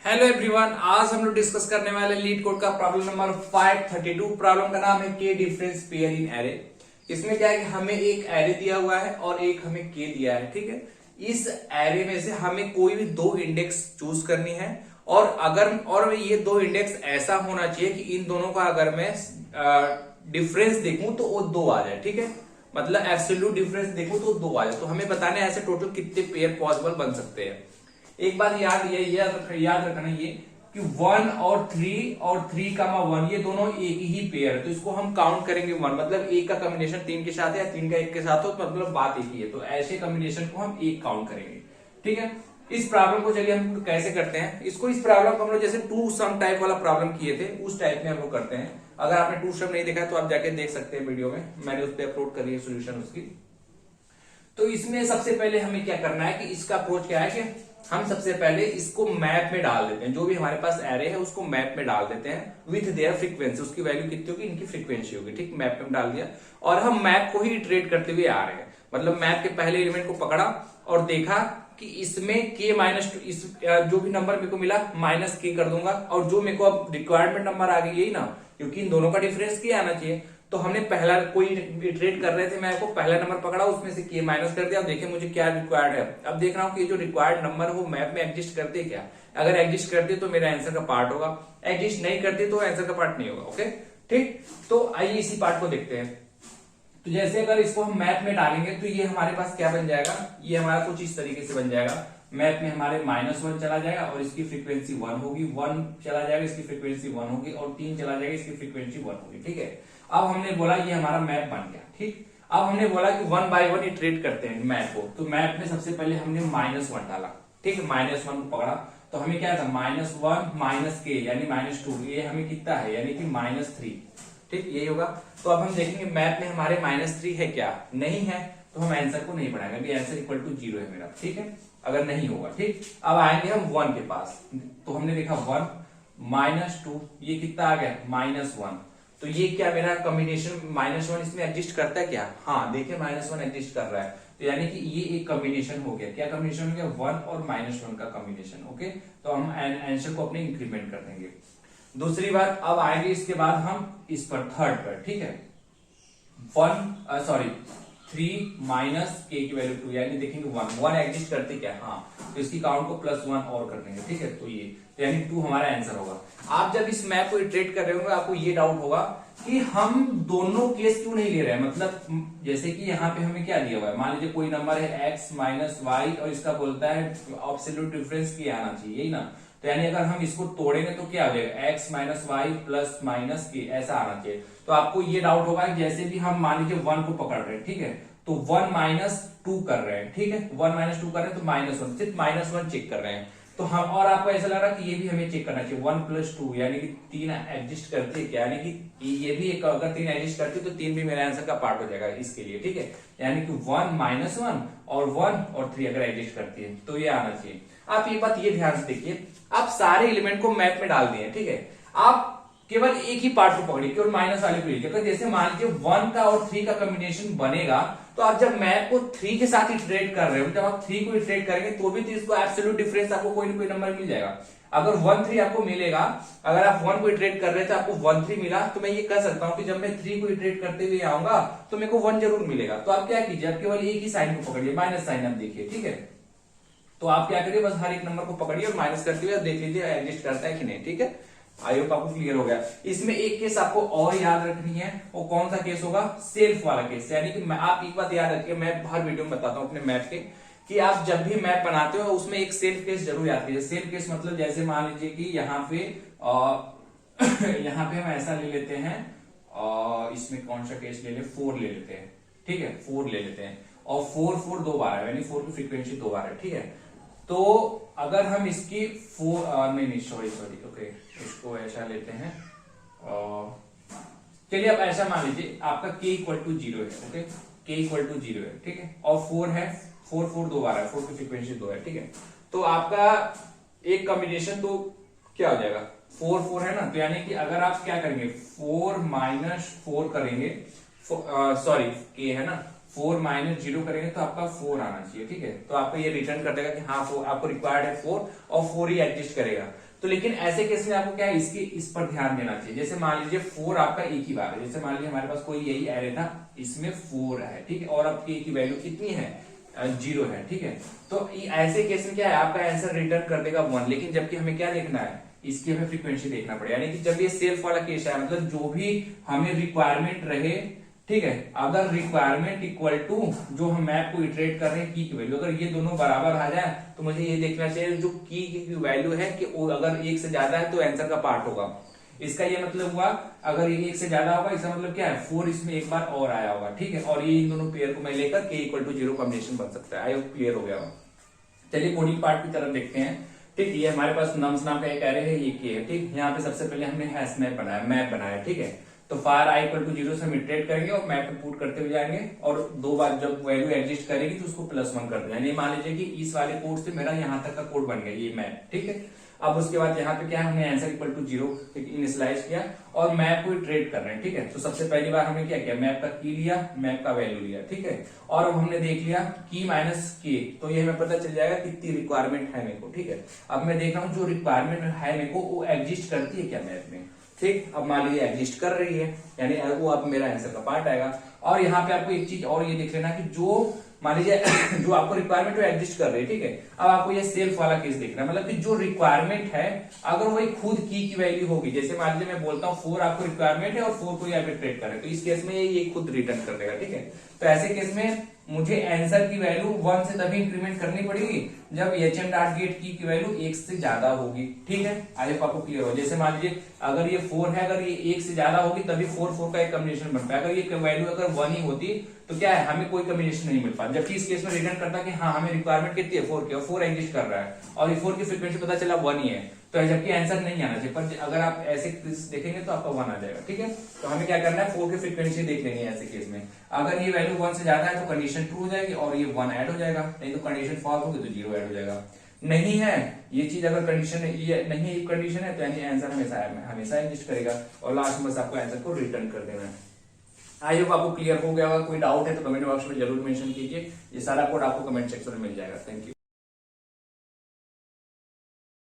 Hello everyone, आज हम लोग डिस्कस करने वाले लीड कोड का प्रॉब्लम नंबर 532। प्रॉब्लम का नाम है के डिफरेंस पेयर इन एरे। इसमें क्या है कि हमें एक एरे दिया हुआ है और एक हमें के दिया है। ठीक है, इस एरे में से हमें कोई भी दो इंडेक्स चूज करनी है और ये दो इंडेक्स ऐसा होना चाहिए कि इन दोनों का अगर मैं डिफरेंस देखूं तो वो दो आ जाए। ठीक है, मतलब एब्सोल्यूट डिफरेंस देखूं तो दो आ जाए। तो हमें बताना है ऐसे टोटल कितने पेयर पॉसिबल बन सकते हैं। एक बात याद रखना ये कि 1 और 3 और 3 का 1 ये दोनों एक ही पेयर है, तो इसको हम काउंट करेंगे 1। मतलब एक का कॉम्बिनेशन 3 के साथ है या 3 का 1 के साथ हो तो मतलब बात एक ही है, तो ऐसे कॉम्बिनेशन को हम एक काउंट करेंगे। ठीक है, इस प्रॉब्लम को चलिए हम कैसे करते हैं। इस प्रॉब्लम को हम लोग जैसे टू सम टाइप वाला प्रॉब्लम किए थे उस टाइप में हम लोग करते हैं। अगर आपने टू सम नहीं देखा तो आप जाके देख सकते हैं, वीडियो में मैंने उस पर अपलोड करी है सोल्यूशन उसकी। तो इसमें सबसे पहले हमें क्या करना है कि इसका अप्रोच क्या है कि हम सबसे पहले इसको मैप में डाल देते हैं। जो भी हमारे पास एरे है उसको मैप में डाल देते हैं विथ देयर फ्रीक्वेंसी। उसकी वैल्यू कितनी होगी, इनकी फ्रीक्वेंसी होगी। ठीक, मैप में डाल दिया और हम मैप को ही इटरेट करते हुए आ रहे हैं। मतलब मैप के पहले एलिमेंट को पकड़ा और देखा कि इसमें के माइनस जो भी नंबर मेरे को मिला माइनस के कर दूंगा, और जो मेरे को अब रिक्वायरमेंट नंबर आ गई यही ना, क्योंकि इन दोनों का डिफरेंस क्या आना चाहिए। तो हमने पहला कोई इटरेट कर रहे थे, मैं को पहला नंबर पकड़ा, उसमें से के माइनस कर दिया। अब देखें मुझे क्या रिक्वायर्ड है। अब देख रहा हूँ कि जो रिक्वायर्ड नंबर है वो मैप में एग्जिस्ट करते क्या। अगर एग्जिस्ट करते तो मेरा आंसर का पार्ट होगा, एग्जिस्ट नहीं करते तो आंसर का पार्ट नहीं होगा। ओके ठीक, तो आइए इसी पार्ट को देखते हैं। तो जैसे अगर इसको हम मैप में डालेंगे तो ये हमारे पास क्या बन जाएगा, ये हमारा कुछ इस तरीके से बन जाएगा। मैप में हमारे -1 चला जाएगा और इसकी फ्रीक्वेंसी 1 होगी, 1 चला जाएगा इसकी फ्रीक्वेंसी 1 होगी, और 3 चला जाएगा इसकी फ्रीक्वेंसी 1 होगी। ठीक है, अब हमने बोला ये हमारा मैप बन गया। ठीक, अब हमने बोला कि 1 बाय 1 इटरेट करते हैं मैप को। तो मैप में सबसे पहले हमने -1 डाला। ठीक है, -1 को पकड़ा तो हमें क्या था, -1 माइनस के यानी -2, ये हमें कितना है यानी कि -3। ठीक, यही होगा। तो अब हम देखेंगे मैप में हमारे -3 है क्या, नहीं है तो हम आंसर को नहीं बढ़ाएंगे। अभी आंसर इक्वल टू 0 है मेरा। ठीक है, अगर नहीं होगा। ठीक, अब आएंगे हम 1 के पास। तो हमने देखा 1 -2, ये कितना आ गया -1। तो ये क्या मेरा कॉम्बिनेशन -1 इसमें एग्जिस्ट करता है क्या, हाँ देखिए -1 एग्जिस्ट कर रहा है। तो यानी कि ये एक कॉम्बिनेशन हो गया। क्या कॉम्बिनेशन हो गया, 1 और -1 का कॉम्बिनेशन। ओके, तो हम आंसर को अपने इंक्रीमेंट कर देंगे। दूसरी बात, अब आएंगे इसके बाद हम इस पर थर्ड पर। ठीक है, 3 माइनस के की वैल्यू 2, यानी देखेंगे 1 एग्जिस्ट करते क्या, हाँ तो इसकी काउंट को +1 और कर देंगे। ठीक है, तो ये तो यानी 2 हमारा आंसर होगा। आप जब इस मैप को इटरेट कर रहे होंगे आपको ये डाउट होगा कि हम दोनों केस क्यों नहीं ले रहे हैं। मतलब जैसे कि यहाँ पे हमें क्या दिया हुआ है, मान लीजिए कोई नंबर है x माइनस वाई और इसका बोलता है एब्सोल्यूट डिफरेंस क्या आना चाहिए, यही ना। तो यानी अगर हम इसको तोड़ेंगे तो क्या हो जाएगा, x minus y plus minus k, ऐसा आना चाहिए। तो आपको ये डाउट होगा कि जैसे भी हम मान लीजिए 1 को पकड़ रहे हैं, ठीक है, तो 1 -2 कर रहे हैं। ठीक है, 1 -2 कर रहे हैं तो -1, सिर्फ -1 चेक कर रहे हैं। तो हम, और आपको ऐसा लग रहा है कि ये भी हमें चेक करना चाहिए 1 + 2 यानी कि 3 एग्जिस्ट करते हैं क्या, यानी कि ये भी एक, अगर 3 एग्जिस्ट करती तो 3 भी मेरे आंसर का पार्ट हो जाएगा इसके लिए। ठीक है, यानी कि 1 -1 और 1 और 3 अगर एग्जिस्ट करती है तो ये आना चाहिए। आप ये बात ये ध्यान से देखिए, आप सारे एलिमेंट को मैप में डाल दिए। ठीक है, आप केवल एक ही पार्ट को पकड़िए, केवल माइनस वाले को लीजिए। अगर जैसे मान लीजिए 1 का और 3 का कॉम्बिनेशन बनेगा तो आप जब मैप को 3 के साथ इटरेट कर रहे हो, जब आप 3 को इटरेट करेंगे तो भी तो इसको एब्सोल्यूट डिफरेंस आपको कोई ना कोई नंबर मिल जाएगा। अगर 1 3 आपको मिलेगा, अगर आप 1 को इटरेट कर रहे थे आपको 1 3 मिला, तो मैं ये कह सकता हूं कि जब मैं 3 को इटरेट करते हुए आऊंगा तो मेरे को 1 जरूर मिलेगा। तो आप क्या कीजिए, आप केवल एक ही साइन को पकड़िए, माइनस साइन आप देखिए। ठीक है, तो आप क्या करिए, बस हर एक नंबर को पकड़िए और माइनस करते हुए देख लीजिए एग्जिस्ट करता है कि नहीं। ठीक है, आई होप आपको क्लियर हो गया। इसमें एक केस आपको और याद रखनी है, वो कौन सा केस होगा, सेल्फ वाला केस। यानी कि आप एक बात याद रखिए, मैं हर वीडियो में बताता हूँ अपने मैप के, कि आप जब भी मैप बनाते हो उसमें एक सेल्फ केस जरूर याद कीजिए। सेल्फ केस मतलब जैसे मान लीजिए कि यहाँ पे यहाँ पे हम ऐसा ले लेते हैं, इसमें कौन सा केस ले ले, 4 ले लेते हैं। ठीक है, 4 ले लेते हैं और 4 2 बार है, यानी 4 की फ्रीक्वेंसी 2 बार है। ठीक है, तो अगर हम इसकी नहीं सॉरी ओके, इसको ऐसा लेते हैं। चलिए अब ऐसा मान लीजिए आपका k = 0 है। ओके, k = 0 है। ठीक है, और 4 है, 4 2 बार है, 4 की फ्रीक्वेंसी 2 है। ठीक है, तो आपका एक कॉम्बिनेशन तो क्या हो जाएगा, 4 है ना। तो यानी कि अगर आप क्या करेंगे, 4 - 4 करेंगे, सॉरी k है ना, 4 - 0 करेंगे तो आपका 4 आना चाहिए। ठीक है, तो आपको ये रिटर्न कर देगा कि हाँ 4 आपको रिक्वायर्ड है 4 और 4 ही एग्जिस्ट करेगा। तो लेकिन ऐसे केस में आपको क्या है, इस पर ध्यान देना चाहिए। जैसे मान लीजिए 4 आपका एक ही बार है, जैसे मान लीजिए हमारे पास कोई यही एरे था, इसमें 4 है, ठीक है, और अब के की वैल्यू कितनी है, 0 है, ठीक है। तो ऐसे केस में क्या है, आपका आंसर रिटर्न कर देगा 1, लेकिन जबकि हमें क्या देखना है, इसकी हमें फ्रीक्वेंसी देखना पड़ेगा। यानी कि जब ये सेल्फ वाला केस है, मतलब जो भी हमें रिक्वायरमेंट रहे, ठीक है, अगर रिक्वायरमेंट इक्वल टू जो हम मैप को इटरेट कर रहे हैं की वैल्यू, अगर ये दोनों बराबर आ जाए तो मुझे ये देखना चाहिए जो की वैल्यू है कि अगर एक से ज्यादा है तो आंसर का पार्ट होगा। इसका ये मतलब हुआ अगर ये एक से ज्यादा होगा, इसका मतलब क्या है, 4 इसमें एक बार और आया होगा, ठीक है, और ये इन दोनों पेयर को मैं लेकर के इक्वल टू 0 कॉम्बिनेशन बन सकता है। आई होप क्लियर हो गया हो। चलिए कोडिंग पार्ट की तरफ देखते हैं। ठीक, ये हमारे पास नम्स नाम का एक एरे है, ये के है, ठीक। यहाँ पे सबसे पहले हमने हैश मैप बनाया, ठीक है। तो फार आई इक्वल टू 0 से हम इटरेट करेंगे और मैप पे पुट करते हुए जाएंगे, और 2 बार जब वैल्यू एग्जिस्ट करेगी तो उसको +1 कर देना। यानी मान लीजिए कि इस वाले कोड से मेरा यहाँ तक का कोड बन गया, ये मैप, ठीक है। अब उसके बाद यहाँ पे क्या है, हमने आंसर इक्वल टू 0 इनिशियलाइज किया और मैप को इटरेट कर रहे हैं, ठीक है। तो सबसे पहली बार हमने क्या किया, मैप का की लिया, मैप का वैल्यू लिया, ठीक है। और अब हमने देख लिया की माइनस के, तो ये हमें पता चल जाएगा कितनी रिक्वायरमेंट है मेरे को, ठीक है। अब मैं देख रहा हूँ जो रिक्वायरमेंट है मेरे को वो एग्जिस्ट करती है क्या मैप में, ठीक। अब मान लीजिए एग्जिस्ट कर रही है, यानी वो अब मेरा आंसर का पार्ट आएगा। और यहाँ पे आपको एक चीज और ये देख लेना कि जो मान लीजिए जो आपको रिक्वायरमेंट वो एग्जिस्ट कर रही है, ठीक है। अब आपको ये सेल्फ वाला केस देखना है, मतलब कि जो रिक्वायरमेंट है अगर वही खुद की वैल्यू होगी, जैसे मान लीजिए मैं बोलता हूँ 4 आपको रिक्वायरमेंट है और 4 को यहाँ पे ट्रेड करें, तो इस केस में ये खुद रिटर्न कर देगा, ठीक है। तो ऐसे केस में मुझे आंसर की वैल्यू 1 से तभी इंक्रीमेंट करनी पड़ेगी जब HM.get की वैल्यू 1 से ज्यादा होगी, ठीक है। आई होप आपको क्लियर हो। जैसे मान लीजिए अगर ये 4 है, अगर ये 1 से ज्यादा होगी तभी 4 का एक कॉम्बिनेशन बन पाए। अगर ये वैल्यू अगर 1 ही होती तो क्या है, हमें कोई कॉम्बिनेशन नहीं मिल पाता। जबकि इस केस में रिटर्न करता कि हाँ हमें रिक्वायरमेंट कितनी है, 4 की, और 4 एग्जिस्ट कर रहा है और ये 4 की फ्रीक्वेंसी पता चला 1 ही है, तो जबकि आंसर नहीं आना चाहिए। पर अगर आप ऐसे देखेंगे तो आपका 1 आ जाएगा, ठीक है। तो हमें क्या करना है, 4 की फ्रीक्वेंसी देख लेंगे ऐसे केस में। अगर ये वैल्यू 1 से ज्यादा है तो कंडीशन ट्रू हो जाएगी और ये 1 ऐड हो जाएगा, नहीं तो कंडीशन फॉल्स होगी तो 0 ऐड हो जाएगा। नहीं है ये चीज, अगर कंडीशन ये नहीं है, कंडीशन है तो यानी आंसर हमेशा एग्जिस्ट करेगा और लास्ट में बस आपको आंसर को रिटर्न कर देना है। आई होप आपको क्लियर हो गया होगा। कोई डाउट है तो कमेंट बॉक्स में जरूर मेंशन कीजिए। ये सारा कोड आपको कमेंट सेक्शन में मिल जाएगा। Thank you.